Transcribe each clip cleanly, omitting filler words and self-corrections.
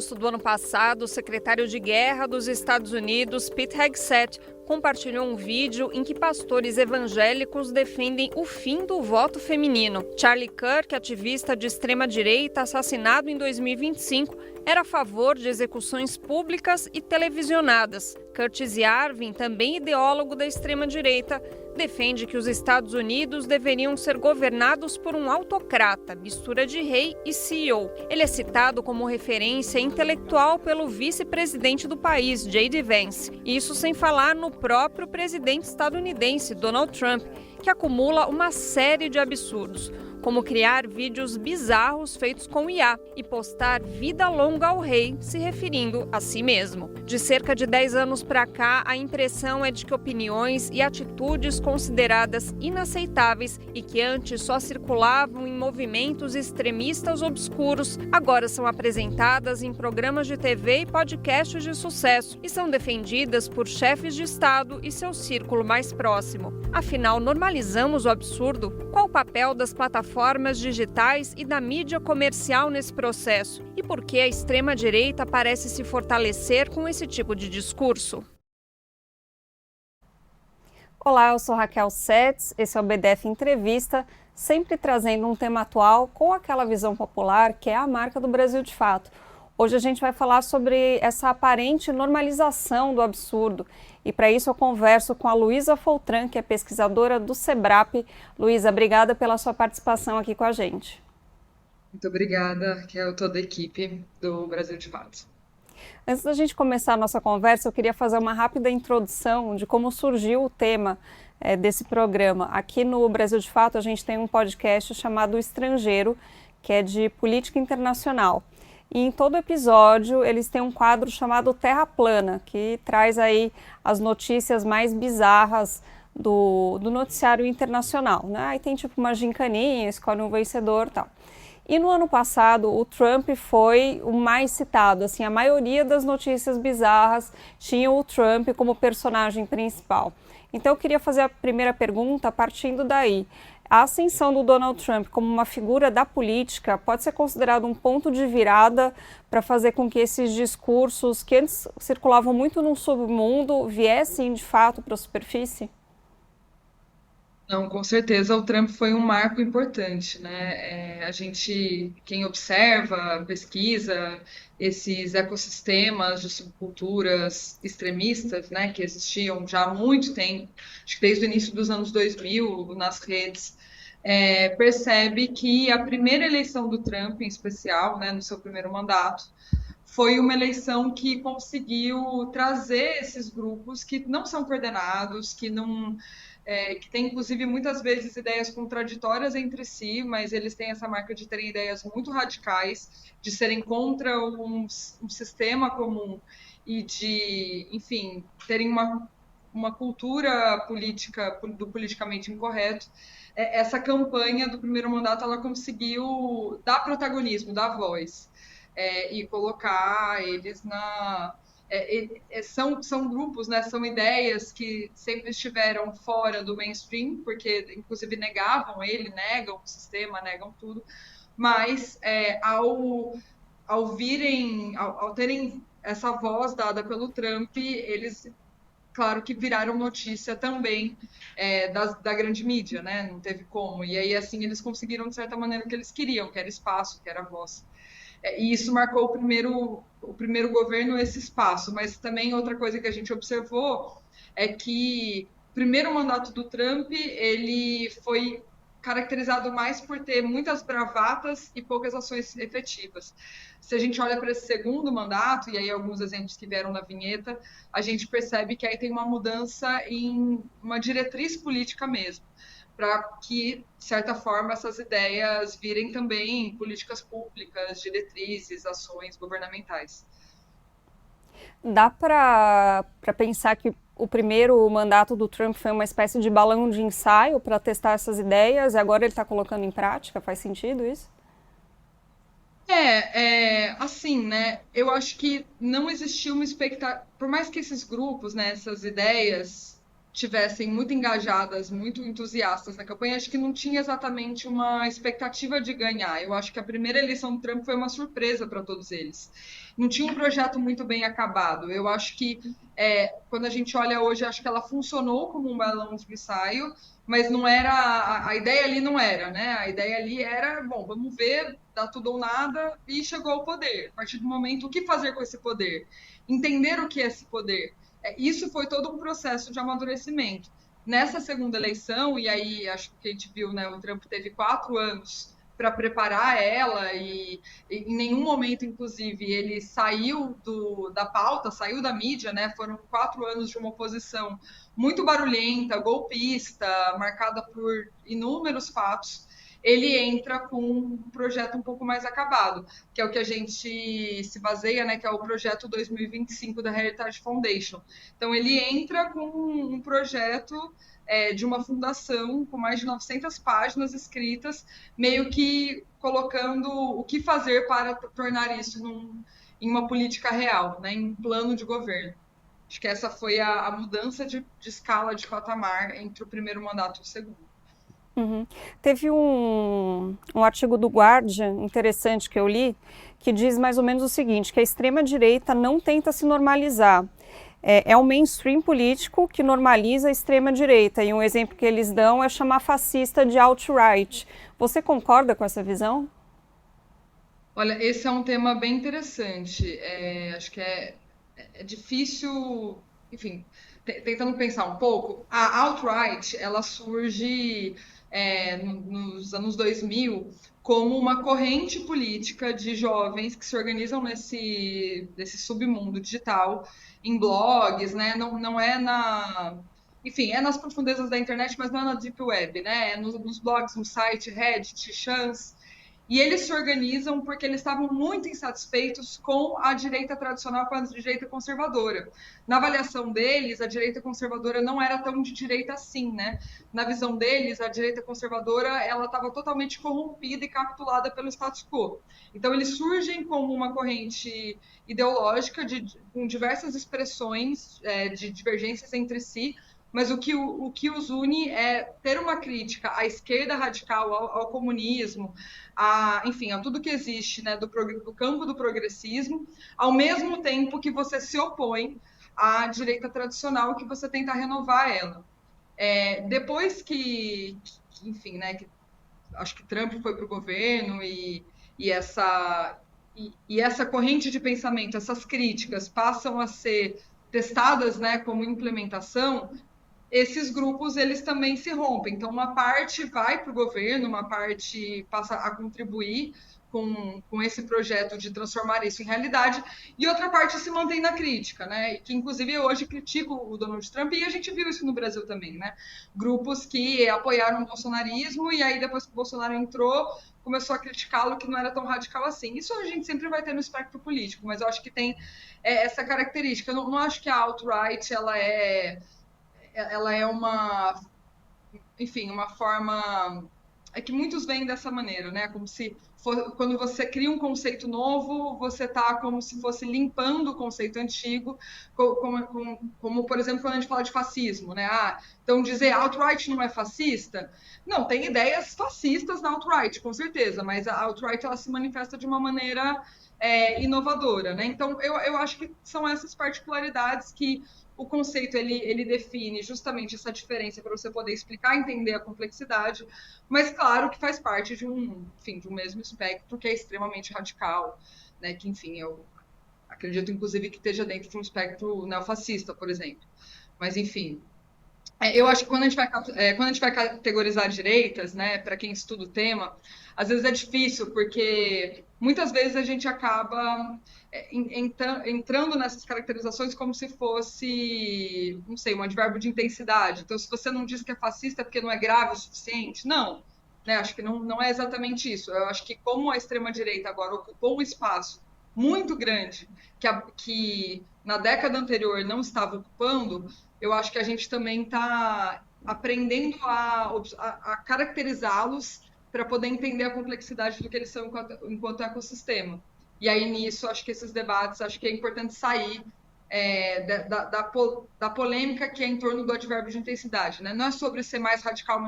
agosto do ano passado, o secretário de Guerra dos Estados Unidos, Pete Hegseth, compartilhou um vídeo em que pastores evangélicos defendem o fim do voto feminino. Charlie Kirk, ativista de extrema-direita, assassinado em 2025, era a favor de execuções públicas e televisionadas. Curtis Yarvin, também ideólogo da extrema-direita, defende que os Estados Unidos deveriam ser governados por um autocrata, mistura de rei e CEO. Ele é citado como referência intelectual pelo vice-presidente do país, J.D. Vance. Isso sem falar no próprio presidente estadunidense, Donald Trump, que acumula uma série de absurdos, como criar vídeos bizarros feitos com IA e postar vida longa ao rei, se referindo a si mesmo. De cerca de 10 anos para cá, a impressão é de que opiniões e atitudes consideradas inaceitáveis e que antes só circulavam em movimentos extremistas obscuros, agora são apresentadas em programas de TV e podcasts de sucesso e são defendidas por chefes de Estado e seu círculo mais próximo. Afinal, normalizamos o absurdo? Qual o papel das plataformas digitais e da mídia comercial nesse processo? E por que a extrema-direita parece se fortalecer com esse tipo de discurso? Olá, eu sou Raquel Setz, esse é o BDF Entrevista, sempre trazendo um tema atual com aquela visão popular que é a marca do Brasil de fato. Hoje a gente vai falar sobre essa aparente normalização do absurdo e para isso eu converso com a Luísa Foltran, que é pesquisadora do SEBRAP. Luísa, obrigada pela sua participação aqui com a gente. Muito obrigada, Raquel, toda a equipe do Brasil de Fato. Antes da gente começar a nossa conversa, eu queria fazer uma rápida introdução de como surgiu o tema desse programa. Aqui no Brasil de Fato a gente tem um podcast chamado O Estrangeiro, que é de política internacional. E em todo episódio eles têm um quadro chamado Terra Plana, que traz aí as notícias mais bizarras do noticiário internacional, né? Aí tem tipo uma gincaninha, escolhe um vencedor e tal. E no ano passado o Trump foi o mais citado, assim, a maioria das notícias bizarras tinha o Trump como personagem principal. Então eu queria fazer a primeira pergunta partindo daí. A ascensão do Donald Trump como uma figura da política pode ser considerado um ponto de virada para fazer com que esses discursos que antes circulavam muito no submundo viessem de fato para a superfície? Não, com certeza o Trump foi um marco importante, né? Quem observa, pesquisa esses ecossistemas de subculturas extremistas, né, que existiam já há muito tempo, acho que desde o início dos anos 2000, nas redes, percebe que a primeira eleição do Trump, em especial, né, no seu primeiro mandato, foi uma eleição que conseguiu trazer esses grupos que não são coordenados, que não que tem inclusive muitas vezes ideias contraditórias entre si, mas eles têm essa marca de terem ideias muito radicais, de serem contra um sistema comum e de, enfim, terem uma cultura política do politicamente incorreto. Essa campanha do primeiro mandato ela conseguiu dar protagonismo, dar voz e colocar eles são grupos, né, são ideias que sempre estiveram fora do mainstream, porque inclusive negam o sistema, negam tudo, mas ao terem essa voz dada pelo Trump, eles, claro que viraram notícia também da grande mídia, né, não teve como, e aí assim eles conseguiram de certa maneira o que eles queriam, que era espaço, que era voz. E isso marcou o primeiro governo esse espaço. Mas também outra coisa que a gente observou é que o primeiro mandato do Trump ele foi caracterizado mais por ter muitas bravatas e poucas ações efetivas. Se a gente olha para esse segundo mandato, e aí alguns exemplos que vieram na vinheta, a gente percebe que aí tem uma mudança em uma diretriz política mesmo, para que, de certa forma, essas ideias virem também políticas públicas, diretrizes, ações governamentais. Dá para pensar que o primeiro mandato do Trump foi uma espécie de balão de ensaio para testar essas ideias e agora ele está colocando em prática? Faz sentido isso? Assim, né? Eu acho que não existiu uma expectativa, por mais que esses grupos, né, essas ideias tivessem muito engajadas, muito entusiastas na campanha, acho que não tinha exatamente uma expectativa de ganhar. Eu acho que a primeira eleição do Trump foi uma surpresa para todos eles. Não tinha um projeto muito bem acabado. Eu acho que, quando a gente olha hoje, acho que ela funcionou como um balão de ensaio, mas não era, a ideia ali não era, né? A ideia ali era, bom, vamos ver, dá tudo ou nada, e chegou ao poder. A partir do momento, o que fazer com esse poder? Entender o que é esse poder. Isso foi todo um processo de amadurecimento. Nessa segunda eleição, e aí acho que a gente viu, né, o Trump teve 4 anos para preparar ela e em nenhum momento, inclusive, ele saiu da pauta, saiu da mídia, né? Foram 4 anos de uma oposição muito barulhenta, golpista, marcada por inúmeros fatos. Ele entra com um projeto um pouco mais acabado, que é o que a gente se baseia, né, que é o projeto 2025 da Heritage Foundation. Então, ele entra com um projeto de uma fundação com mais de 900 páginas escritas, meio que colocando o que fazer para tornar isso em uma política real, né, em um plano de governo. Acho que essa foi a mudança de escala, de patamar entre o primeiro mandato e o segundo. Uhum. Teve um artigo do Guardian interessante que eu li, que diz mais ou menos o seguinte, que a extrema-direita não tenta se normalizar. É o mainstream político que normaliza a extrema-direita, e um exemplo que eles dão é chamar fascista de alt-right. Você concorda com essa visão? Olha, esse é um tema bem interessante. Acho que é difícil, enfim, tentando pensar um pouco, a alt-right, ela surge nos anos 2000 como uma corrente política de jovens que se organizam nesse submundo digital, em blogs, né? Não é enfim, é nas profundezas da internet, mas não é na deep web, né? É nos blogs, no site, Reddit, Chance. E eles se organizam porque eles estavam muito insatisfeitos com a direita tradicional, com a direita conservadora. Na avaliação deles, a direita conservadora não era tão de direita assim, né? Na visão deles, a direita conservadora ela estava totalmente corrompida e capitulada pelo status quo. Então, eles surgem como uma corrente ideológica com diversas expressões de divergências entre si, mas o que os une é ter uma crítica à esquerda radical, ao comunismo, enfim, a tudo que existe, né, do campo do progressismo, ao mesmo tempo que você se opõe à direita tradicional, que você tenta renovar ela. Depois enfim, né, acho que Trump foi para o governo e essa corrente de pensamento, essas críticas passam a ser testadas, né, como implementação, esses grupos eles também se rompem. Então, uma parte vai para o governo, uma parte passa a contribuir com esse projeto de transformar isso em realidade, e outra parte se mantém na crítica, né? Que inclusive hoje critico o Donald Trump, e a gente viu isso no Brasil também, né? Grupos que apoiaram o bolsonarismo, e aí depois que o Bolsonaro entrou, começou a criticá-lo, que não era tão radical assim. Isso a gente sempre vai ter no espectro político, mas eu acho que tem essa característica. Eu não acho que a alt-right ela é enfim, uma forma que muitos veem dessa maneira, né? Como se quando você cria um conceito novo, você está como se fosse limpando o conceito antigo, como, por exemplo, quando a gente fala de fascismo, né? Então dizer alt-right não é fascista? Não, tem ideias fascistas na alt-right, com certeza, mas a alt-right ela se manifesta de uma maneira inovadora, né? Então eu acho que são essas particularidades que o conceito ele define justamente essa diferença para você poder explicar, entender a complexidade, mas claro que faz parte enfim, de um mesmo espectro que é extremamente radical, né? Que enfim, eu acredito inclusive que esteja dentro de um espectro neofascista, por exemplo. Mas enfim, eu acho que quando a gente vai categorizar direitas, né, para quem estuda o tema, às vezes é difícil, porque muitas vezes a gente acaba entrando nessas caracterizações como se fosse, não sei, um advérbio de intensidade. Então, se você não diz que é fascista é porque não é grave o suficiente, não. Né, acho que não é exatamente isso. Eu acho que como a extrema-direita agora ocupou um espaço muito grande que na década anterior não estava ocupando, eu acho que a gente também está aprendendo a caracterizá-los para poder entender a complexidade do que eles são enquanto ecossistema. E aí, nisso, acho que esses debates, acho que é importante sair da polêmica que é em torno do advérbio de intensidade, né? Não é sobre ser mais radical,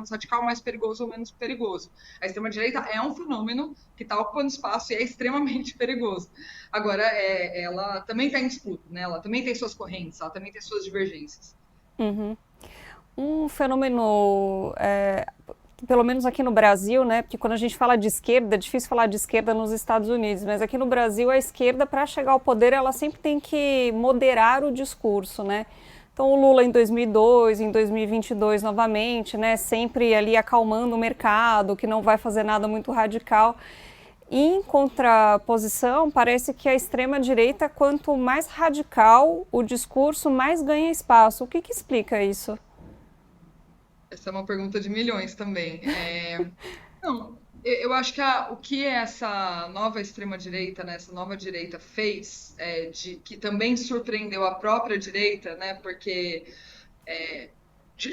mais perigoso ou menos perigoso. A extrema-direita é um fenômeno que está ocupando espaço e é extremamente perigoso. Agora, ela também está em disputa, né? Ela também tem suas correntes, ela também tem suas divergências. Uhum. Um fenômeno, pelo menos aqui no Brasil, né? Porque quando a gente fala de esquerda, é difícil falar de esquerda nos Estados Unidos, mas aqui no Brasil a esquerda, para chegar ao poder, ela sempre tem que moderar o discurso, né? Então o Lula em 2002, em 2022 novamente, né? Sempre ali acalmando o mercado, que não vai fazer nada muito radical. Em contraposição, parece que a extrema-direita, quanto mais radical o discurso, mais ganha espaço. O que explica isso? Essa é uma pergunta de milhões também. Não, eu acho que o que essa nova extrema-direita, né, essa nova direita fez, que também surpreendeu a própria direita, né, porque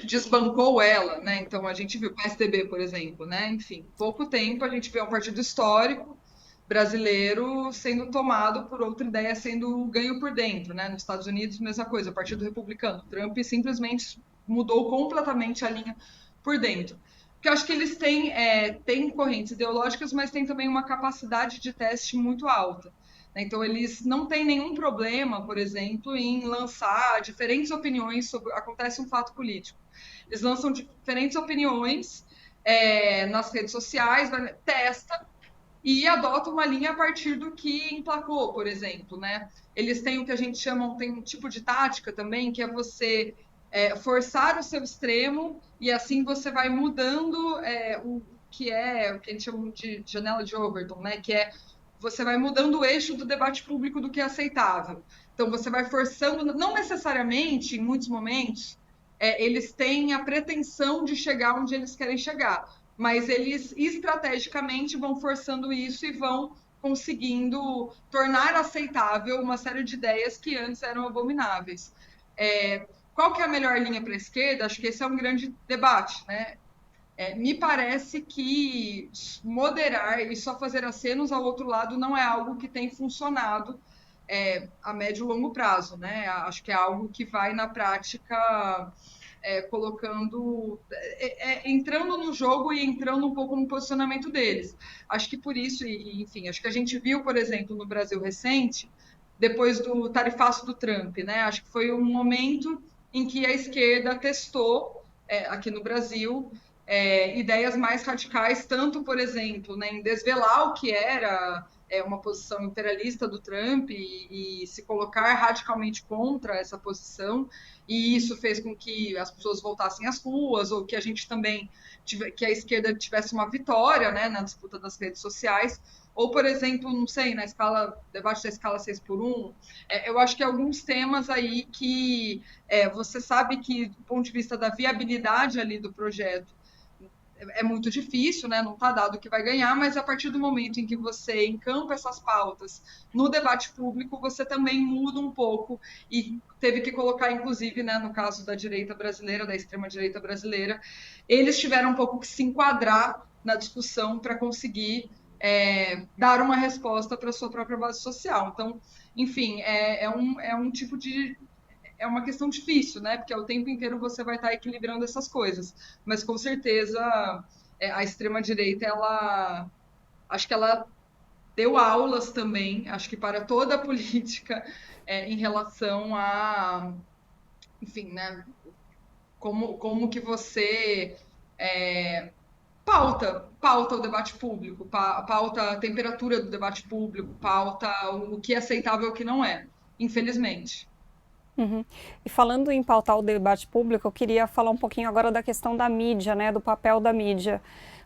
desbancou ela, né? Então a gente viu o PSDB, por exemplo, né? Enfim, pouco tempo a gente vê um partido histórico brasileiro sendo tomado por outra ideia, sendo ganho por dentro, né? Nos Estados Unidos, mesma coisa, o Partido Republicano. Trump simplesmente mudou completamente a linha por dentro. Porque eu acho que eles têm correntes ideológicas, mas têm também uma capacidade de teste muito alta. Então, eles não têm nenhum problema, por exemplo, em lançar diferentes opiniões sobre... Acontece um fato político. Eles lançam diferentes opiniões nas redes sociais, testa e adota uma linha a partir do que emplacou, por exemplo, né? Eles têm o que a gente chama, tem um tipo de tática também, que é você forçar o seu extremo e assim você vai mudando o que a gente chama de janela de Overton, né? Que você vai mudando o eixo do debate público do que é aceitável. Então você vai forçando, não necessariamente, em muitos momentos, eles têm a pretensão de chegar onde eles querem chegar, mas eles estrategicamente vão forçando isso e vão conseguindo tornar aceitável uma série de ideias que antes eram abomináveis. Qual que é a melhor linha para a esquerda? Acho que esse é um grande debate, né? Me parece que moderar e só fazer acenos ao outro lado não é algo que tem funcionado a médio e longo prazo, né? Acho que é algo que vai, na prática, entrando no jogo e entrando um pouco no posicionamento deles. Acho que por isso, enfim, acho que a gente viu, por exemplo, no Brasil recente, depois do tarifaço do Trump, né? Acho que foi um momento em que a esquerda testou, aqui no Brasil, ideias mais radicais, tanto, por exemplo, né, em desvelar o que era uma posição imperialista do Trump e se colocar radicalmente contra essa posição, e isso fez com que as pessoas voltassem às ruas, ou que a gente também, que a esquerda tivesse uma vitória, né, na disputa das redes sociais, ou, por exemplo, não sei, debate da escala 6x1, eu acho que alguns temas aí que você sabe que, do ponto de vista da viabilidade ali do projeto, é muito difícil, né? Não está dado que vai ganhar, mas a partir do momento em que você encampa essas pautas no debate público, você também muda um pouco e teve que colocar, inclusive, né, no caso da direita brasileira, da extrema-direita brasileira, eles tiveram um pouco que se enquadrar na discussão para conseguir dar uma resposta para a sua própria base social. Então, enfim, é um tipo de... É uma questão difícil, né? Porque o tempo inteiro você vai estar equilibrando essas coisas. Mas, com certeza, a extrema-direita, acho que ela deu aulas também, acho que para toda a política, em relação a, enfim, né? Como que você pauta o debate público, pauta a temperatura do debate público, pauta o que é aceitável e o que não é, infelizmente. Uhum. E falando em pautar o debate público, eu queria falar um pouquinho agora da questão da mídia, né, do papel da mídia.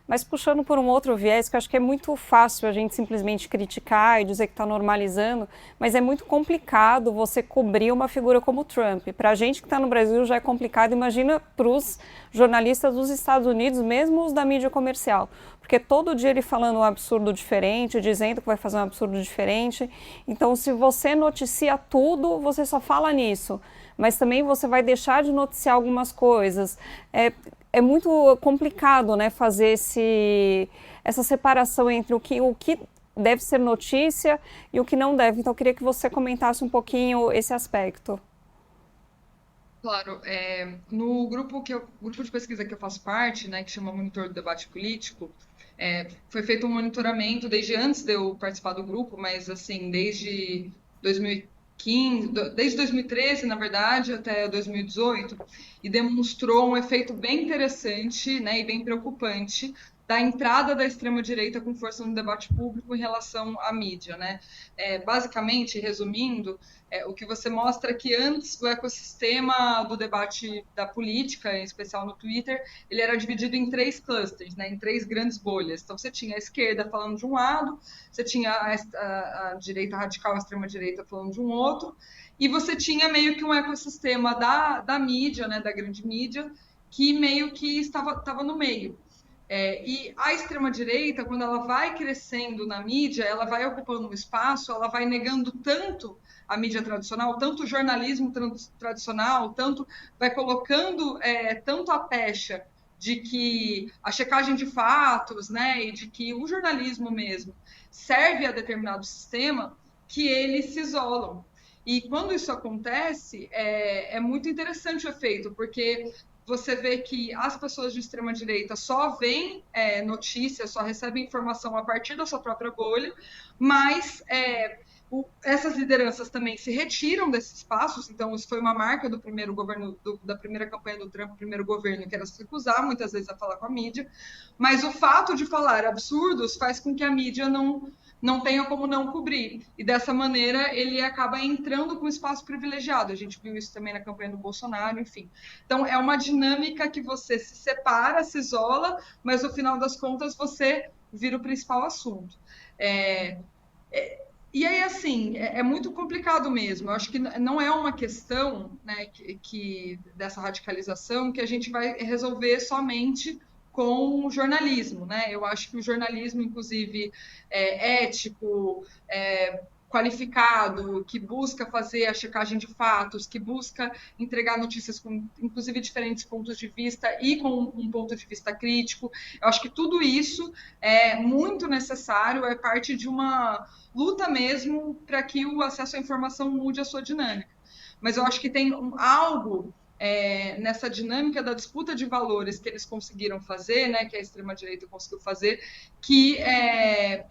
Mas puxando por um outro viés, que eu acho que é muito fácil a gente simplesmente criticar e dizer que está normalizando, mas é muito complicado você cobrir uma figura como o Trump. Para a gente que está no Brasil já é complicado, imagina para os jornalistas dos Estados Unidos, mesmo os da mídia comercial. Porque todo dia ele falando um absurdo diferente, dizendo que vai fazer um absurdo diferente. Então, se você noticia tudo, você só fala nisso. Mas também você vai deixar de noticiar algumas coisas. É muito complicado, né, fazer essa separação entre o que deve ser notícia e o que não deve. Então, eu queria que você comentasse um pouquinho esse aspecto. Claro, no grupo grupo de pesquisa que eu faço parte, né, que chama Monitor do Debate Político, foi feito um monitoramento desde antes de eu participar do grupo, mas assim, desde 2015, desde 2013, na verdade, até 2018, e demonstrou um efeito bem interessante, né, e bem preocupante da entrada da extrema-direita com força no debate público em relação à mídia, né? Basicamente, resumindo, o que você mostra é que antes o ecossistema do debate da política, em especial no Twitter, ele era dividido em 3 clusters, né, em 3 grandes bolhas. Então, você tinha a esquerda falando de um lado, você tinha a direita radical, a extrema-direita falando de um outro, e você tinha meio que um ecossistema da mídia, né, da grande mídia, que meio que estava no meio. E a extrema-direita, quando ela vai crescendo na mídia, ela vai ocupando um espaço, ela vai negando tanto a mídia tradicional, tanto o jornalismo tradicional, tanto vai colocando tanto a pecha de que a checagem de fatos, né, e de que o jornalismo mesmo serve a determinado sistema, que eles se isolam. E quando isso acontece, é muito interessante o efeito, porque você vê que as pessoas de extrema-direita só veem notícias, só recebem informação a partir da sua própria bolha, mas essas lideranças também se retiram desses espaços. Então, isso foi uma marca do primeiro governo, da primeira campanha do Trump, primeiro governo, que era se recusar muitas vezes a falar com a mídia, mas o fato de falar absurdos faz com que a mídia não tenha como não cobrir. E dessa maneira ele acaba entrando com espaço privilegiado. A gente viu isso também na campanha do Bolsonaro, enfim. Então é uma dinâmica que você se separa, se isola, mas no final das contas você vira o principal assunto. E aí, assim, é muito complicado mesmo. Eu acho que não é uma questão, né, que dessa radicalização que a gente vai resolver somente com o jornalismo, né? Eu acho que o jornalismo, inclusive, ético, qualificado, que busca fazer a checagem de fatos, que busca entregar notícias com, inclusive, diferentes pontos de vista e com um ponto de vista crítico. Eu acho que tudo isso é muito necessário, é parte de uma luta mesmo para que o acesso à informação mude a sua dinâmica. Mas eu acho que tem algo nessa dinâmica da disputa de valores que eles conseguiram fazer, né, que a extrema-direita conseguiu fazer, que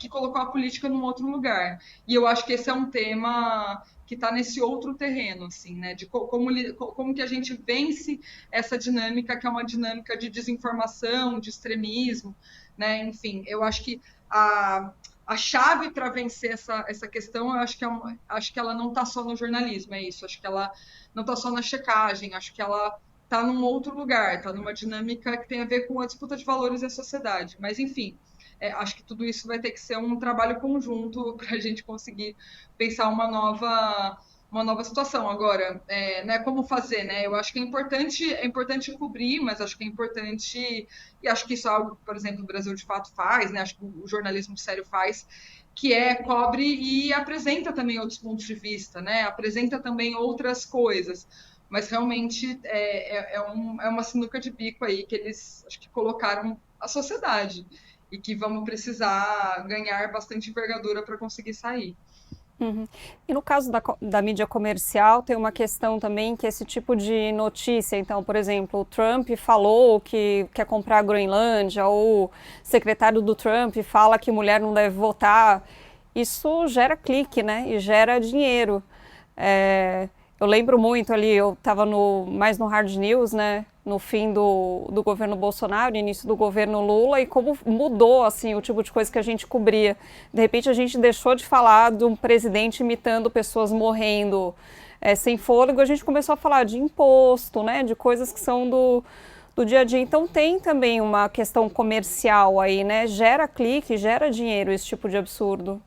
colocou a política num outro lugar. E eu acho que esse é um tema que está nesse outro terreno, assim, né, de como que a gente vence essa dinâmica, que é uma dinâmica de desinformação, de extremismo, né, enfim, eu acho que a chave para vencer essa questão, eu acho que ela não está só no jornalismo, é isso, acho que ela não está só na checagem, acho que ela está num outro lugar, está numa dinâmica que tem a ver com a disputa de valores e a sociedade. Mas, enfim, acho que tudo isso vai ter que ser um trabalho conjunto para a gente conseguir pensar uma nova situação. Agora, né, como fazer, né? Eu acho que é importante cobrir, mas acho que é importante, e acho que isso é algo que, por exemplo, o Brasil de fato faz, né? Acho que o jornalismo sério faz, que cobre e apresenta também outros pontos de vista, né? Apresenta também outras coisas. Mas realmente é uma sinuca de bico aí que eles acho que colocaram a sociedade e que vamos precisar ganhar bastante envergadura para conseguir sair. Uhum. E no caso da mídia comercial, tem uma questão também que esse tipo de notícia, então, por exemplo, o Trump falou que quer comprar a Groenlândia, ou o secretário do Trump fala que mulher não deve votar, isso gera clique, né, e gera dinheiro. Eu lembro muito ali, eu estava mais no Hard News, né, no fim do governo Bolsonaro, início do governo Lula, e como mudou assim, o tipo de coisa que a gente cobria. De repente a gente deixou de falar de um presidente imitando pessoas morrendo sem fôlego, a gente começou a falar de imposto, né, de coisas que são do dia a dia. Então tem também uma questão comercial aí, né, gera clique, gera dinheiro esse tipo de absurdo.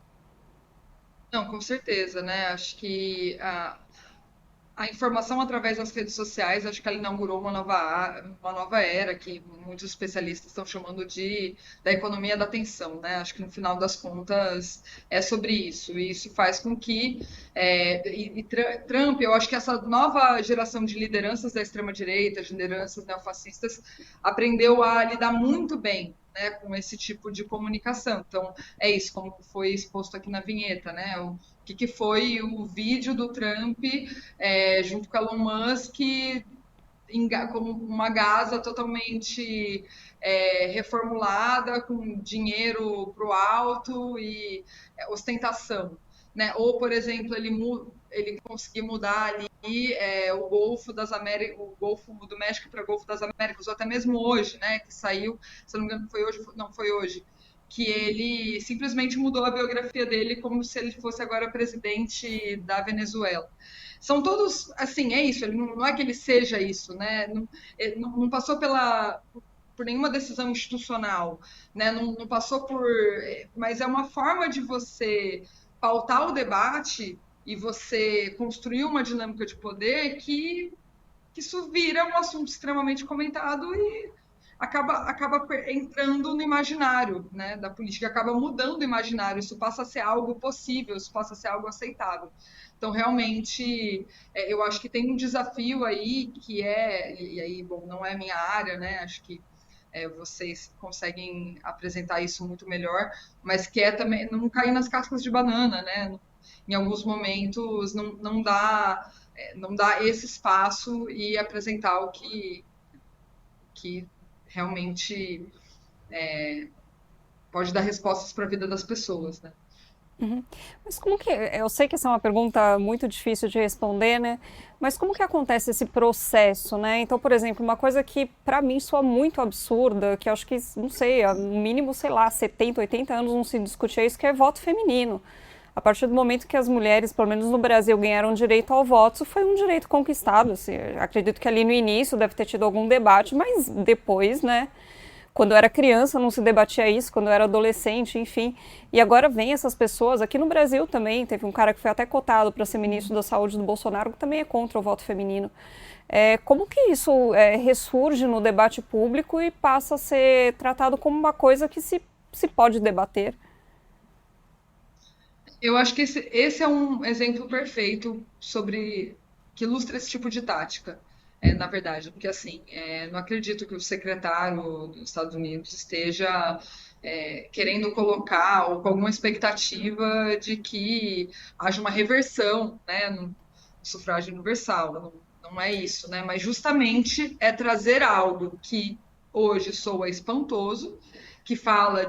Não, com certeza, né? Acho que a informação através das redes sociais, acho que ela inaugurou uma nova era que muitos especialistas estão chamando da economia da atenção, né? Acho que no final das contas é sobre isso. E isso faz com que Trump, eu acho que essa nova geração de lideranças da extrema-direita, de lideranças neofascistas, aprendeu a lidar muito bem, né, com esse tipo de comunicação. Então, é isso, como foi exposto aqui na vinheta, né? O que foi o vídeo do Trump junto com Elon Musk como uma Gaza totalmente reformulada, com dinheiro para o alto e ostentação. Né? Ou, por exemplo, ele conseguir mudar ali o Golfo das Américas, o Golfo do México para o Golfo das Américas, ou até mesmo hoje, né, que saiu, se não me engano, foi hoje, que ele simplesmente mudou a biografia dele como se ele fosse agora presidente da Venezuela. São todos, assim, é isso, ele não é que ele seja isso, né? Não passou por nenhuma decisão institucional, né? Não passou por... Mas é uma forma de você pautar o debate e você construir uma dinâmica de poder que isso vira um assunto extremamente comentado e acaba entrando no imaginário, né, da política, acaba mudando o imaginário, isso passa a ser algo possível, isso passa a ser algo aceitável. Então, realmente, eu acho que tem um desafio aí que e aí, bom, não é a minha área, né, acho que vocês conseguem apresentar isso muito melhor, mas que é também não cair nas cascas de banana, né, em alguns momentos não dá esse espaço e apresentar o que realmente pode dar respostas para a vida das pessoas, né? Uhum. Mas como que, eu sei que essa é uma pergunta muito difícil de responder, né? Mas como que acontece esse processo, né? Então, por exemplo, uma coisa que para mim soa muito absurda, que eu acho que, não sei, no mínimo, sei lá, 70, 80 anos não se discutia isso, que é voto feminino. A partir do momento que as mulheres, pelo menos no Brasil, ganharam direito ao voto, isso foi um direito conquistado. Assim, acredito que ali no início deve ter tido algum debate, mas depois, né? Quando eu era criança não se debatia isso, quando eu era adolescente, enfim. E agora vem essas pessoas, aqui no Brasil também, teve um cara que foi até cotado para ser ministro da Saúde do Bolsonaro, que também é contra o voto feminino. Como que isso ressurge no debate público e passa a ser tratado como uma coisa que se pode debater? Eu acho que esse é um exemplo perfeito que ilustra esse tipo de tática, na verdade, porque assim, não acredito que o secretário dos Estados Unidos esteja querendo colocar ou com alguma expectativa de que haja uma reversão, né, no sufrágio universal. Não é isso, né? Mas justamente é trazer algo que hoje soa espantoso, que fala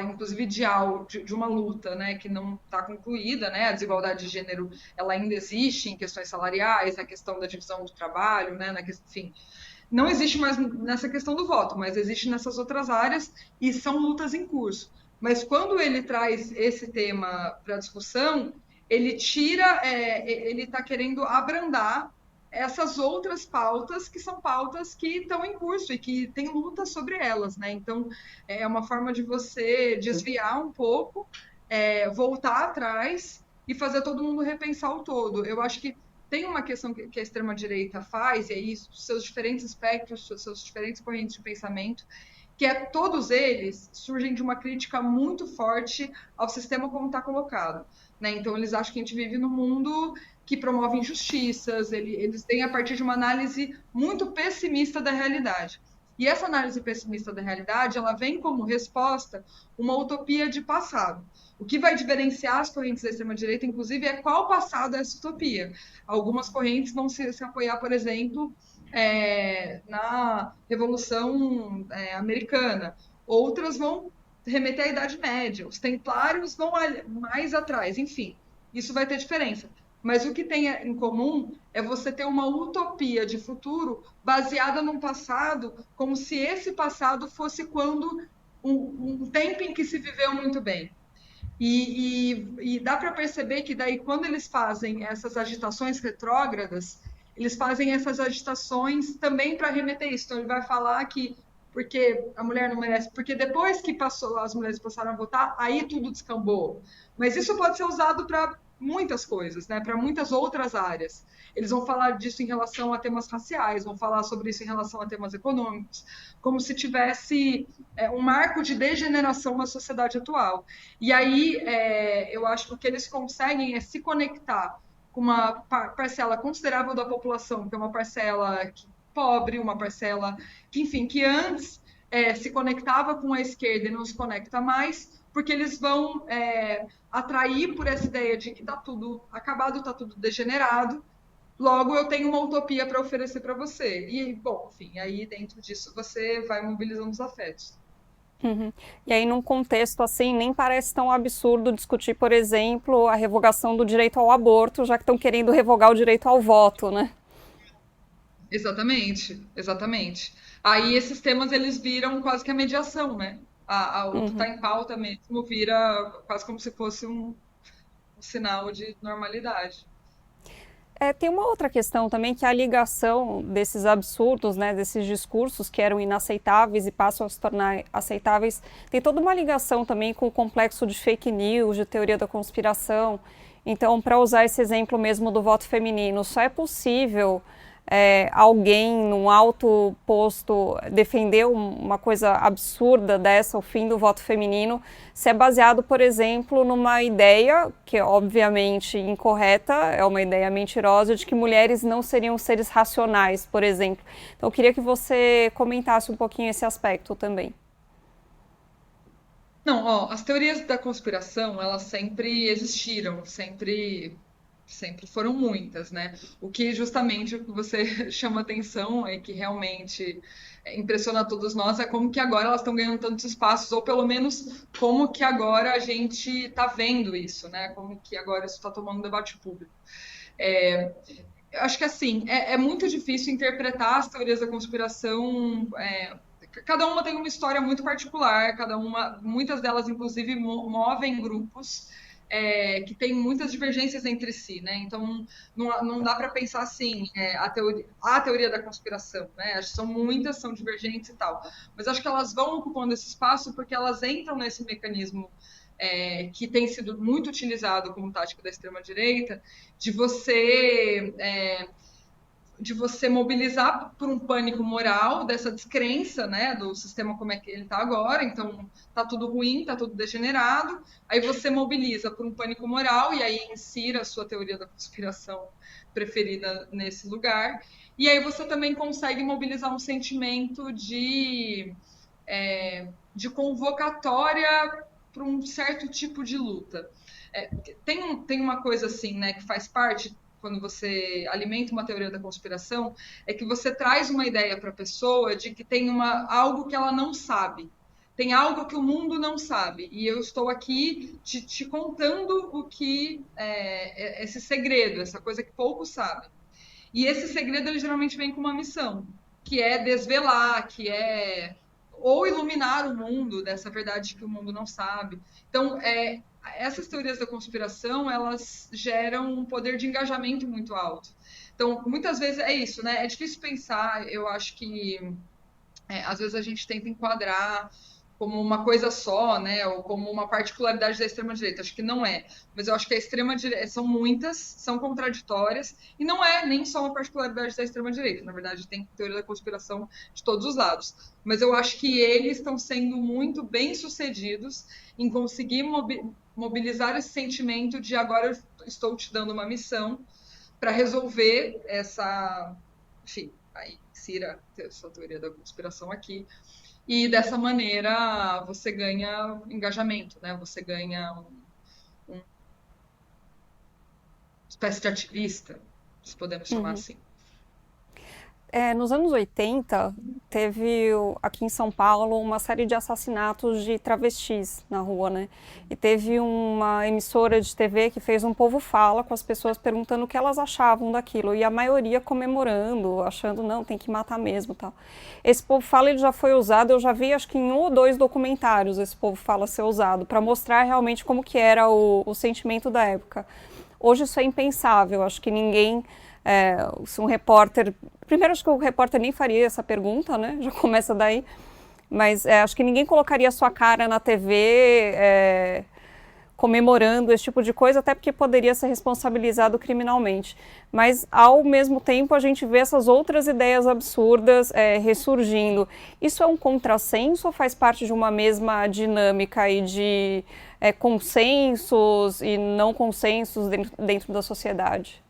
inclusive de uma luta, né, que não está concluída, né, a desigualdade de gênero ela ainda existe em questões salariais, na questão da divisão do trabalho, né, enfim, não existe mais nessa questão do voto, mas existe nessas outras áreas e são lutas em curso. Mas quando ele traz esse tema para discussão, ele ele está querendo abrandar essas outras pautas que são pautas que estão em curso e que tem luta sobre elas, né? Então, é uma forma de você desviar um pouco, voltar atrás e fazer todo mundo repensar o todo. Eu acho que tem uma questão que a extrema-direita faz, e aí seus diferentes espectros, seus diferentes correntes de pensamento, que todos eles surgem de uma crítica muito forte ao sistema como está colocado, né? Então, eles acham que a gente vive num mundo que promove injustiças, eles têm a partir de uma análise muito pessimista da realidade. E essa análise pessimista da realidade, ela vem como resposta uma utopia de passado. O que vai diferenciar as correntes da extrema-direita, inclusive, é qual passado é essa utopia. Algumas correntes vão se apoiar, por exemplo, na Revolução Americana. Outras vão remeter à Idade Média. Os templários vão mais atrás. Enfim, isso vai ter diferença. Mas o que tem em comum é você ter uma utopia de futuro baseada num passado, como se esse passado fosse quando um tempo em que se viveu muito bem. E dá para perceber que daí, quando eles fazem essas agitações retrógradas, eles fazem essas agitações também para remeter isso. Então, ele vai falar que porque a mulher não merece, porque depois que as mulheres passaram a votar, aí tudo descambou. Mas isso pode ser usado para muitas coisas, né? Para muitas outras áreas. Eles vão falar disso em relação a temas raciais, vão falar sobre isso em relação a temas econômicos, como se tivesse um marco de degeneração na sociedade atual. E aí, eu acho que o que eles conseguem é se conectar com uma parcela considerável da população, que é uma parcela pobre, uma parcela que, enfim, que antes se conectava com a esquerda e não se conecta mais, porque eles vão atrair por essa ideia de que está tudo acabado, está tudo degenerado, logo eu tenho uma utopia para oferecer para você. E, bom, enfim, aí dentro disso você vai mobilizando os afetos. Uhum. E aí, num contexto assim, nem parece tão absurdo discutir, por exemplo, a revogação do direito ao aborto, já que estão querendo revogar o direito ao voto, né? Exatamente, exatamente. Aí esses temas eles viram quase que a mediação, né? O que está Uhum. em pauta mesmo vira quase como se fosse um sinal de normalidade. Tem uma outra questão também, que é a ligação desses absurdos, né, desses discursos que eram inaceitáveis e passam a se tornar aceitáveis, tem toda uma ligação também com o complexo de fake news, de teoria da conspiração. Então, para usar esse exemplo mesmo do voto feminino, só é possível alguém num alto posto defender uma coisa absurda dessa, o fim do voto feminino, se é baseado, por exemplo, numa ideia, que é obviamente incorreta, é uma ideia mentirosa, de que mulheres não seriam seres racionais, por exemplo. Então eu queria que você comentasse um pouquinho esse aspecto também. Não, ó, as teorias da conspiração, elas sempre existiram, sempre foram muitas, né? O que justamente o que você chama atenção é que realmente impressiona todos nós é como que agora elas estão ganhando tantos espaços, ou pelo menos como que agora a gente está vendo isso, né? Como que agora isso está tomando debate público. É, eu acho que assim, é muito difícil interpretar as teorias da conspiração. Cada uma tem uma história muito particular, cada uma, muitas delas, inclusive, movem grupos que têm muitas divergências entre si, né? Então, não dá para pensar assim, a teoria da conspiração, né? Acho que são muitas, são divergentes e tal. Mas acho que elas vão ocupando esse espaço porque elas entram nesse mecanismo que tem sido muito utilizado como tática da extrema-direita, de você mobilizar por um pânico moral dessa descrença, né, do sistema como é que ele está agora, então tá tudo ruim, tá tudo degenerado, aí você mobiliza por um pânico moral e aí insira a sua teoria da conspiração preferida nesse lugar, e aí você também consegue mobilizar um sentimento de convocatória para um certo tipo de luta. Tem uma coisa assim, né, que faz parte quando você alimenta uma teoria da conspiração, é que você traz uma ideia para a pessoa de que tem algo que ela não sabe. Tem algo que o mundo não sabe. E eu estou aqui te contando o que é esse segredo, essa coisa que poucos sabem. E esse segredo, ele geralmente vem com uma missão, que é desvelar, que é ou iluminar o mundo dessa verdade que o mundo não sabe. Então, essas teorias da conspiração, elas geram um poder de engajamento muito alto. Então, muitas vezes é isso, né? É difícil pensar, eu acho que às vezes a gente tenta enquadrar como uma coisa só, né? Ou como uma particularidade da extrema-direita. Acho que não é. Mas eu acho que a extrema-direita são muitas, são contraditórias, e não é nem só uma particularidade da extrema-direita. Na verdade, tem teoria da conspiração de todos os lados. Mas eu acho que eles estão sendo muito bem-sucedidos em conseguir mobilizar esse sentimento de agora eu estou te dando uma missão para resolver essa. Enfim, aí, Cira, sua teoria da conspiração aqui. E dessa maneira você ganha engajamento, né? Você ganha uma espécie de ativista, se podemos chamar assim. Nos anos 80, teve aqui em São Paulo uma série de assassinatos de travestis na rua, né? E teve uma emissora de TV que fez um povo fala com as pessoas perguntando o que elas achavam daquilo. E a maioria comemorando, achando, não, tem que matar mesmo, tal. Esse povo fala, ele já foi usado, eu já vi acho que em 1 ou 2 documentários esse povo fala ser usado, para mostrar realmente como que era o sentimento da época. Hoje isso é impensável, acho que ninguém... se um repórter... Primeiro, acho que o repórter nem faria essa pergunta, né? Já começa daí. Mas acho que ninguém colocaria sua cara na TV comemorando esse tipo de coisa, até porque poderia ser responsabilizado criminalmente. Mas, ao mesmo tempo, a gente vê essas outras ideias absurdas ressurgindo. Isso é um contrassenso ou faz parte de uma mesma dinâmica aí de consensos e não consensos dentro da sociedade?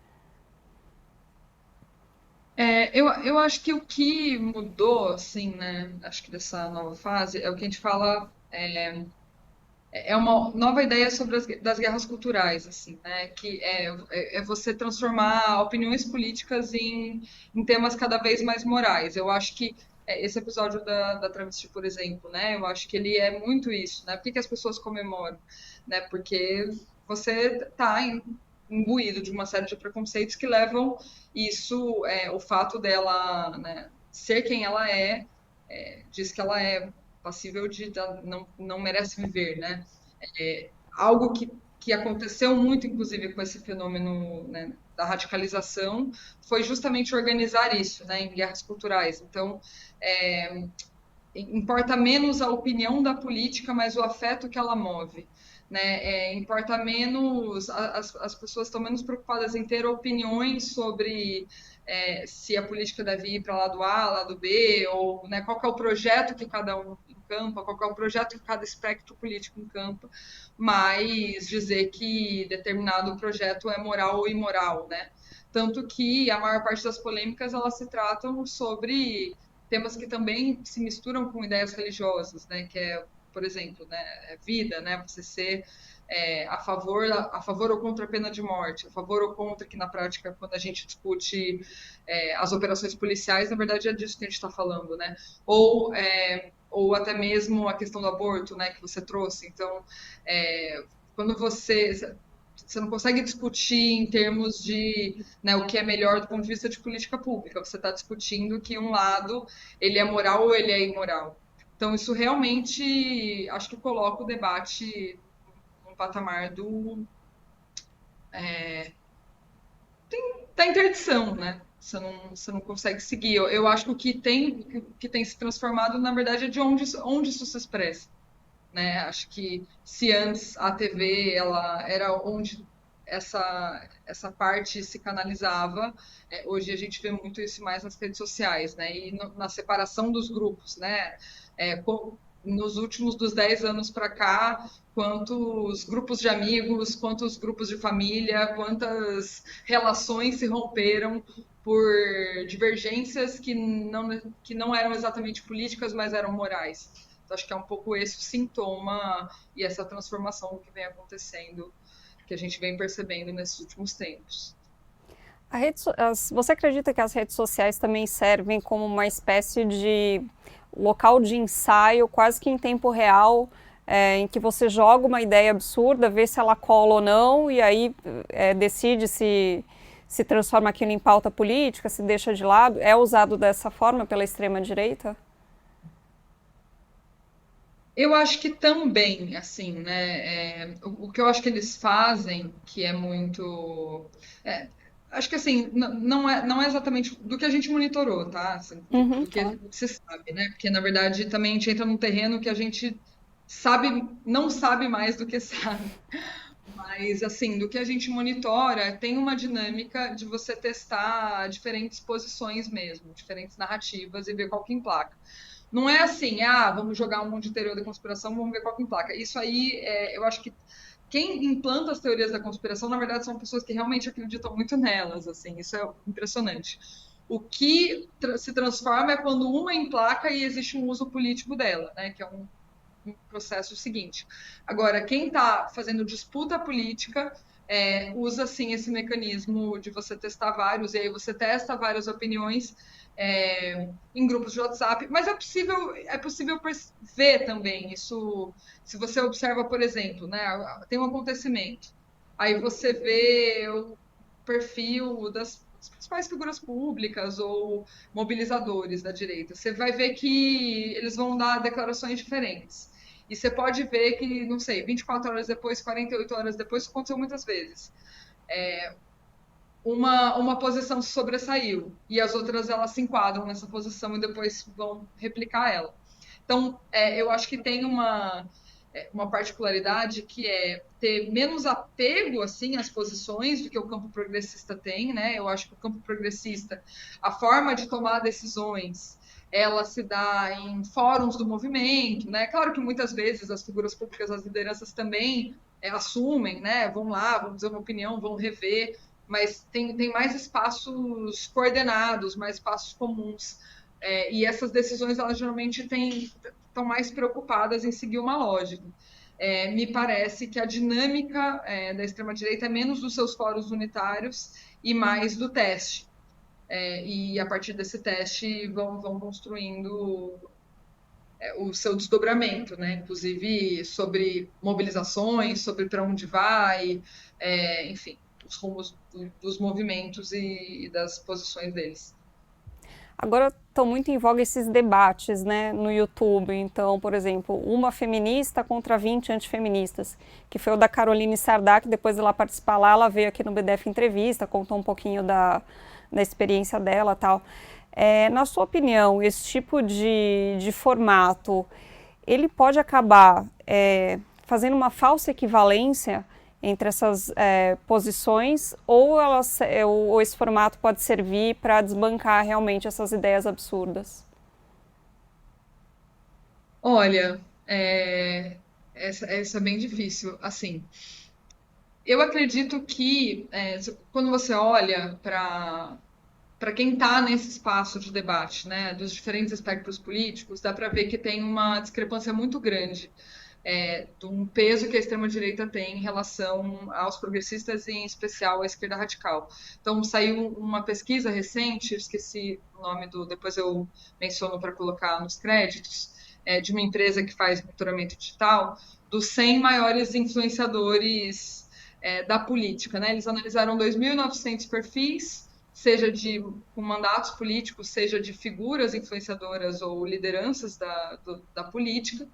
Eu acho que o que mudou, assim, né, acho que dessa nova fase, é o que a gente fala, é uma nova ideia sobre das guerras culturais, assim, né, que é você transformar opiniões políticas em temas cada vez mais morais. Eu acho que esse episódio da travesti, por exemplo, né, eu acho que ele é muito isso, né, por que que as pessoas comemoram? Né, porque você está imbuído de uma série de preconceitos que levam isso, o fato dela, né, ser quem ela diz que ela é passível de não merece viver, né? Algo que aconteceu muito, inclusive, com esse fenômeno, né, da radicalização, foi justamente organizar isso, né, em guerras culturais. Então, importa menos a opinião da política, mas o afeto que ela move. Né? Importa menos, as pessoas estão menos preocupadas em ter opiniões sobre se a política deve ir para lado A, lado B, ou né, qual que é o projeto que cada um encampa, qual que é o projeto que cada espectro político encampa, mas dizer que determinado projeto é moral ou imoral, né? Tanto que a maior parte das polêmicas elas se tratam sobre temas que também se misturam com ideias religiosas, né? Que é, por exemplo, né, vida, né? Você ser a favor ou contra a pena de morte, a favor ou contra, que na prática, quando a gente discute as operações policiais, na verdade é disso que a gente está falando, né? Ou até mesmo a questão do aborto, né? Que você trouxe. Então, quando você não consegue discutir em termos de né, o que é melhor do ponto de vista de política pública. Você está discutindo que um lado ele é moral ou ele é imoral. Então isso realmente acho que coloca o debate no patamar da interdição, né? Você não consegue seguir. Eu acho que que tem se transformado, na verdade, é de onde isso se expressa. Né? Acho que se antes a TV ela era onde essa parte se canalizava, hoje a gente vê muito isso mais nas redes sociais, né? E na separação dos grupos, né? Nos últimos dos 10 anos para cá, quantos grupos de amigos, quantos grupos de família, quantas relações se romperam por divergências que não eram exatamente políticas, mas eram morais. Então, acho que é um pouco esse o sintoma e essa transformação que vem acontecendo, que a gente vem percebendo nesses últimos tempos. Você acredita que as redes sociais também servem como uma espécie de local de ensaio, quase que em tempo real, em que você joga uma ideia absurda, vê se ela cola ou não, e aí decide se transforma aquilo em pauta política, se deixa de lado? É usado dessa forma pela extrema-direita? Eu acho que também, assim, né? O que eu acho que eles fazem, que é muito. Acho que assim, não é exatamente do que a gente monitorou, tá? Assim, do que Claro. se sabe, né? Porque, na verdade, também a gente entra num terreno que a gente sabe, não sabe mais do que sabe. Mas, assim, do que a gente monitora, tem uma dinâmica de você testar diferentes posições mesmo, diferentes narrativas e ver qual que emplaca. Não é assim, vamos jogar um monte de teoria da conspiração, vamos ver qual que emplaca. Isso aí, eu acho que quem implanta as teorias da conspiração, na verdade, são pessoas que realmente acreditam muito nelas, assim, isso é impressionante. O que se transforma é quando uma emplaca e existe um uso político dela, né, que é um processo seguinte. Agora, quem está fazendo disputa política usa, sim, esse mecanismo de você testar vários, e aí você testa várias opiniões em grupos de WhatsApp, mas é possível ver também isso, se você observa, por exemplo, né, tem um acontecimento, aí você vê o perfil das principais figuras públicas ou mobilizadores da direita, você vai ver que eles vão dar declarações diferentes. E você pode ver que, não sei, 24 horas depois, 48 horas depois, isso aconteceu muitas vezes. Uma posição se sobressaiu e as outras elas se enquadram nessa posição e depois vão replicar ela. Então, eu acho que tem uma particularidade que é ter menos apego assim às posições do que o campo progressista tem, né? Eu acho que o campo progressista, a forma de tomar decisões, ela se dá em fóruns do movimento, né? Claro que muitas vezes as figuras públicas, as lideranças também assumem, né? Vão lá, vão dizer uma opinião, vão rever, mas tem mais espaços coordenados, mais espaços comuns. E essas decisões, elas geralmente estão mais preocupadas em seguir uma lógica. Me parece que a dinâmica da extrema-direita é menos dos seus fóruns unitários e mais do teste. E a partir desse teste vão construindo o seu desdobramento, né? Inclusive sobre mobilizações, sobre para onde vai, enfim, os rumos dos movimentos e das posições deles. Agora estão muito em voga esses debates, né, no YouTube. Então, por exemplo, uma feminista contra 20 antifeministas, que foi o da Caroline Sardak. Depois dela participar lá, ela veio aqui no BDF Entrevista, contou um pouquinho da experiência dela e tal. Na sua opinião, esse tipo de formato, ele pode acabar fazendo uma falsa equivalência entre essas posições, ou esse formato pode servir para desbancar realmente essas ideias absurdas? Olha, essa é bem difícil. Assim, eu acredito que quando você olha para quem está nesse espaço de debate, né, dos diferentes espectros políticos, dá para ver que tem uma discrepância muito grande de um peso que a extrema-direita tem em relação aos progressistas e, em especial, à esquerda radical. Então, saiu uma pesquisa recente, esqueci o nome depois eu menciono para colocar nos créditos, de uma empresa que faz monitoramento digital, dos 100 maiores influenciadores da política, né? Eles analisaram 2.900 perfis, seja com mandatos políticos, seja de figuras influenciadoras ou lideranças da política.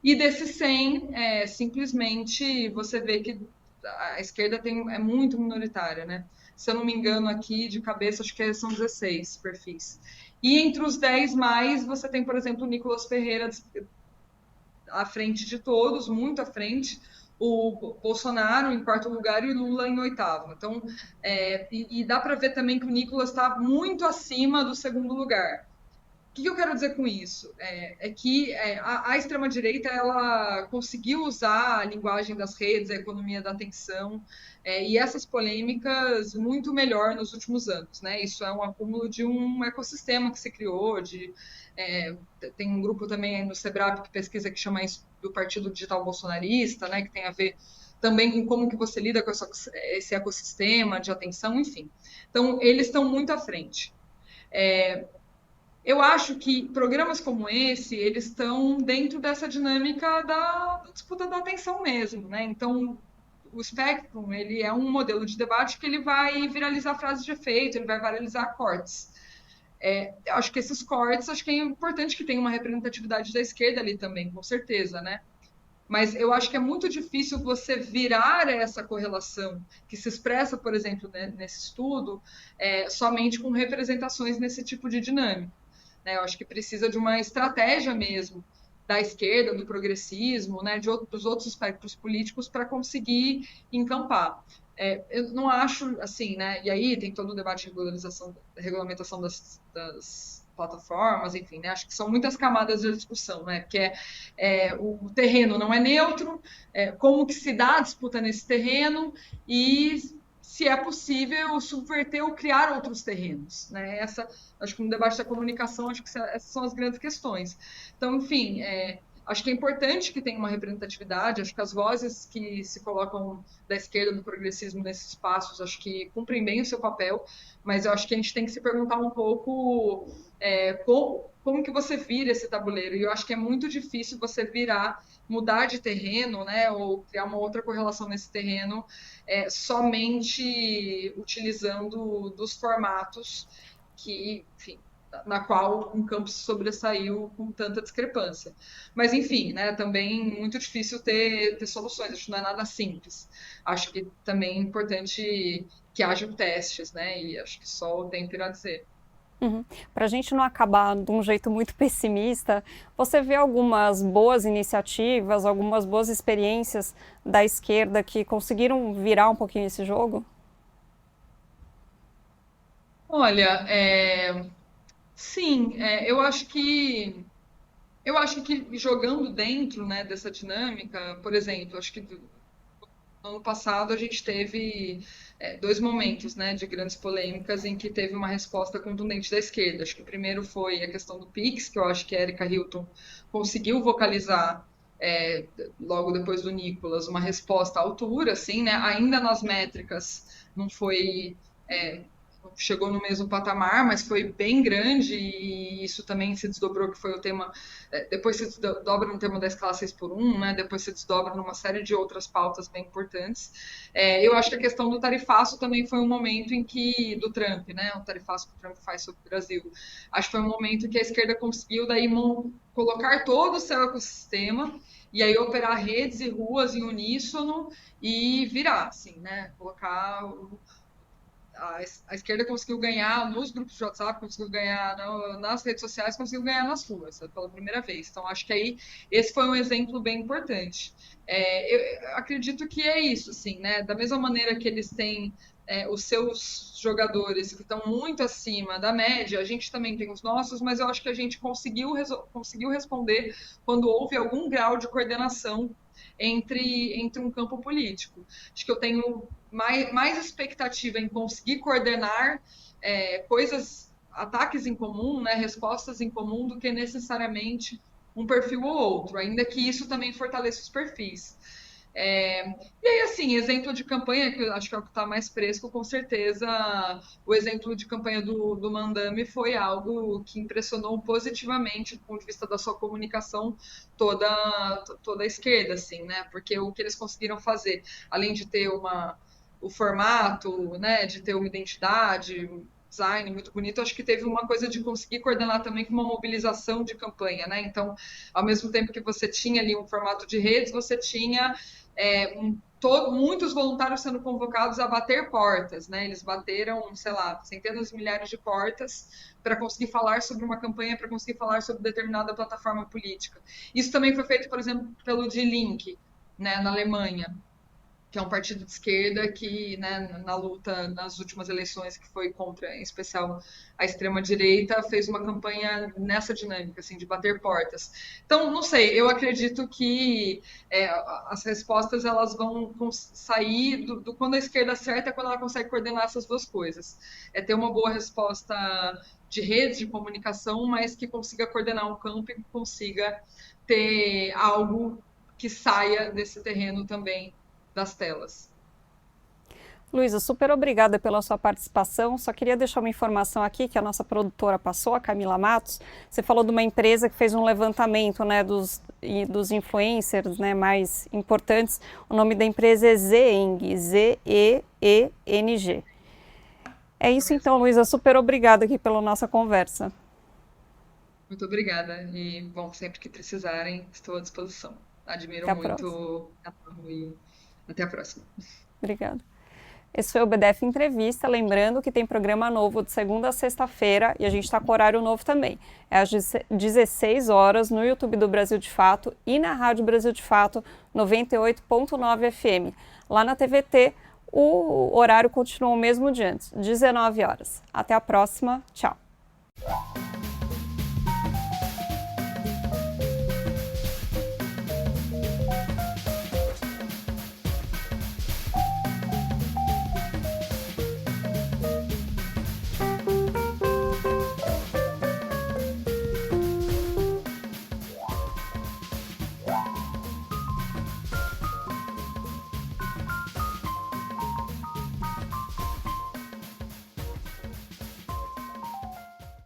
E desses 100, simplesmente você vê que a esquerda é muito minoritária, né? Se eu não me engano aqui, de cabeça, acho que são 16 perfis. E entre os 10 mais, você tem, por exemplo, o Nicolas Ferreira à frente de todos, muito à frente, o Bolsonaro em quarto lugar e o Lula em oitavo. Então, e dá para ver também que o Nicolas está muito acima do segundo lugar. O que eu quero dizer com isso? Que a extrema-direita ela conseguiu usar a linguagem das redes, a economia da atenção, e essas polêmicas muito melhor nos últimos anos, né? Isso é um acúmulo de um ecossistema que se criou, tem um grupo também no Sebrap que pesquisa, que chama isso do Partido Digital Bolsonarista, né? Que tem a ver também com como que você lida com esse ecossistema de atenção, enfim. Então, eles estão muito à frente. Eu acho que programas como esse, eles estão dentro dessa dinâmica da disputa da atenção mesmo, né? Então, o Spectrum, ele é um modelo de debate que ele vai viralizar frases de efeito, ele vai viralizar cortes. Eu acho que esses cortes, acho que é importante que tenha uma representatividade da esquerda ali também, com certeza, né? Mas eu acho que é muito difícil você virar essa correlação que se expressa, por exemplo, né, nesse estudo, somente com representações nesse tipo de dinâmica. Eu acho que precisa de uma estratégia mesmo da esquerda, do progressismo, né, dos outros espectros políticos para conseguir encampar. Eu não acho assim, né? E aí tem todo o debate de regulamentação das plataformas, enfim, né? Acho que são muitas camadas de discussão, né? Porque o terreno não é neutro, como que se dá a disputa nesse terreno e se é possível subverter ou criar outros terrenos, né? Acho que no debate da comunicação, acho que essas são as grandes questões. Então, enfim, acho que é importante que tenha uma representatividade, acho que as vozes que se colocam da esquerda, do progressismo nesses espaços, acho que cumprem bem o seu papel, mas eu acho que a gente tem que se perguntar um pouco como que você vira esse tabuleiro, e eu acho que é muito difícil você mudar de terreno, né, ou criar uma outra correlação nesse terreno, somente utilizando dos formatos que, enfim, na qual um campo se sobressaiu com tanta discrepância. Mas, enfim, né, também muito difícil ter soluções, acho que não é nada simples. Acho que também é importante que hajam testes, né, e acho que só o tempo irá dizer. Uhum. Para a gente não acabar de um jeito muito pessimista, você vê algumas boas iniciativas, algumas boas experiências da esquerda que conseguiram virar um pouquinho esse jogo? Olha, sim, eu acho que jogando dentro, né, dessa dinâmica, por exemplo, acho que no ano passado a gente teve 2 momentos, né, de grandes polêmicas em que teve uma resposta contundente da esquerda. Acho que o primeiro foi a questão do PIX, que eu acho que a Erika Hilton conseguiu vocalizar logo depois do Nicolas uma resposta à altura, assim, né, ainda nas métricas não foi... chegou no mesmo patamar, mas foi bem grande e isso também se desdobrou, que foi o tema, depois se desdobra no tema da escala 6x1, né? Depois se desdobra numa série de outras pautas bem importantes. Eu acho que a questão do tarifaço também foi um momento em que, do Trump, né? O tarifaço que o Trump faz sobre o Brasil. Acho que foi um momento que a esquerda conseguiu daí colocar todo o seu ecossistema e aí operar redes e ruas em uníssono e virar, assim, né? Colocar a esquerda conseguiu ganhar nos grupos de WhatsApp, conseguiu ganhar nas redes sociais, conseguiu ganhar nas ruas pela primeira vez. Então, acho que aí esse foi um exemplo bem importante. Eu acredito que é isso, assim, né? Da mesma maneira que eles têm os seus jogadores que estão muito acima da média, a gente também tem os nossos, mas eu acho que a gente conseguiu responder quando houve algum grau de coordenação entre um campo político. Acho que eu tenho mais expectativa em conseguir coordenar coisas, ataques em comum, né, respostas em comum, do que necessariamente um perfil ou outro, ainda que isso também fortaleça os perfis. E aí, assim, exemplo de campanha, que eu acho que é o que está mais fresco, com certeza, o exemplo de campanha do Mandami foi algo que impressionou positivamente do ponto de vista da sua comunicação toda a esquerda, assim, né? Porque o que eles conseguiram fazer, além de ter o formato, né, de ter uma identidade, design muito bonito, acho que teve uma coisa de conseguir coordenar também com uma mobilização de campanha, né? Então, ao mesmo tempo que você tinha ali um formato de redes, você tinha muitos voluntários sendo convocados a bater portas, né? Eles bateram, sei lá, centenas de milhares de portas para conseguir falar sobre uma campanha, para conseguir falar sobre determinada plataforma política. Isso também foi feito, por exemplo, pelo Die Linke, né, na Alemanha, que é um partido de esquerda que, né, na luta nas últimas eleições, que foi contra, em especial, a extrema-direita, fez uma campanha nessa dinâmica, assim, de bater portas. Então, não sei, eu acredito que as respostas elas vão sair do quando a esquerda acerta, é quando ela consegue coordenar essas duas coisas. É ter uma boa resposta de redes de comunicação, mas que consiga coordenar um campo e que consiga ter algo que saia desse terreno também das telas. Luísa, super obrigada pela sua participação. Só queria deixar uma informação aqui que a nossa produtora passou, a Camila Matos. Você falou de uma empresa que fez um levantamento, né, dos influencers, né, mais importantes. O nome da empresa é Zeeng, Z-E-E-N-G. É isso então, Luísa, super obrigada aqui pela nossa conversa. Muito obrigada e, bom, sempre que precisarem, estou à disposição. Admiro muito a e até a próxima. Obrigada. Esse foi o BDF Entrevista, lembrando que tem programa novo de segunda a sexta-feira e a gente está com horário novo também. É às 16 horas no YouTube do Brasil de Fato e na Rádio Brasil de Fato 98.9 FM. Lá na TVT o horário continua o mesmo de antes, 19 horas. Até a próxima, tchau.